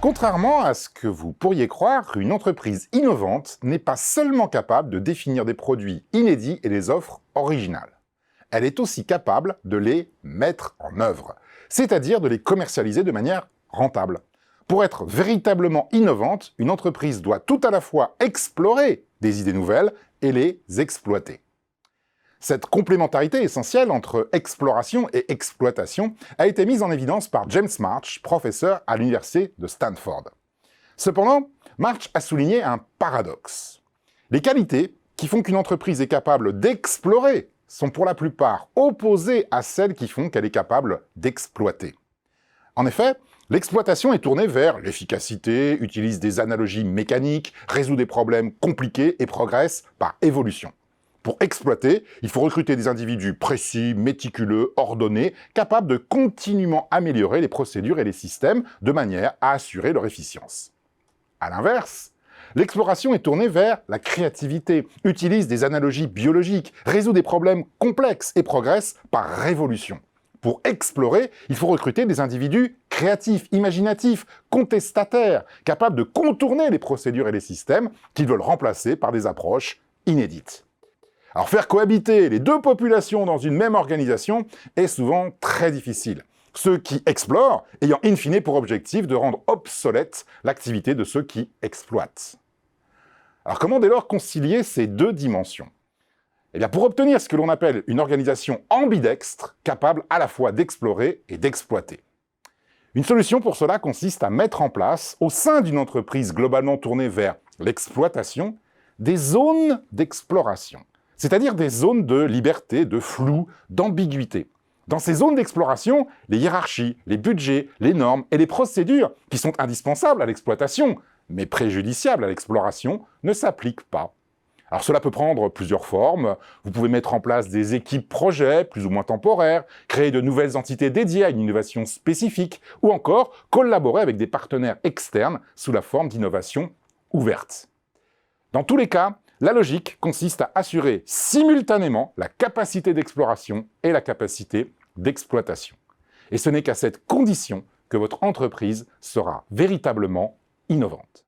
Contrairement à ce que vous pourriez croire, une entreprise innovante n'est pas seulement capable de définir des produits inédits et des offres originales. Elle est aussi capable de les mettre en œuvre, c'est-à-dire de les commercialiser de manière rentable. Pour être véritablement innovante, une entreprise doit tout à la fois explorer des idées nouvelles et les exploiter. Cette complémentarité essentielle entre exploration et exploitation a été mise en évidence par James March, professeur à l'université de Stanford. Cependant, March a souligné un paradoxe. Les qualités qui font qu'une entreprise est capable d'explorer sont pour la plupart opposées à celles qui font qu'elle est capable d'exploiter. En effet, l'exploitation est tournée vers l'efficacité, utilise des analogies mécaniques, résout des problèmes compliqués et progresse par évolution. Pour exploiter, il faut recruter des individus précis, méticuleux, ordonnés, capables de continuellement améliorer les procédures et les systèmes de manière à assurer leur efficience. À l'inverse, l'exploration est tournée vers la créativité, utilise des analogies biologiques, résout des problèmes complexes et progresse par révolution. Pour explorer, il faut recruter des individus créatifs, imaginatifs, contestataires, capables de contourner les procédures et les systèmes qu'ils veulent remplacer par des approches inédites. Alors faire cohabiter les deux populations dans une même organisation est souvent très difficile. Ceux qui explorent ayant in fine pour objectif de rendre obsolète l'activité de ceux qui exploitent. Alors comment dès lors concilier ces deux dimensions ? Eh bien pour obtenir ce que l'on appelle une organisation ambidextre, capable à la fois d'explorer et d'exploiter. Une solution pour cela consiste à mettre en place, au sein d'une entreprise globalement tournée vers l'exploitation, des zones d'exploration. C'est-à-dire des zones de liberté, de flou, d'ambiguïté. Dans ces zones d'exploration, les hiérarchies, les budgets, les normes et les procédures qui sont indispensables à l'exploitation, mais préjudiciables à l'exploration, ne s'appliquent pas. Alors cela peut prendre plusieurs formes. Vous pouvez mettre en place des équipes projets, plus ou moins temporaires, créer de nouvelles entités dédiées à une innovation spécifique, ou encore collaborer avec des partenaires externes sous la forme d'innovation ouverte. Dans tous les cas, la logique consiste à assurer simultanément la capacité d'exploration et la capacité d'exploitation. Et ce n'est qu'à cette condition que votre entreprise sera véritablement innovante.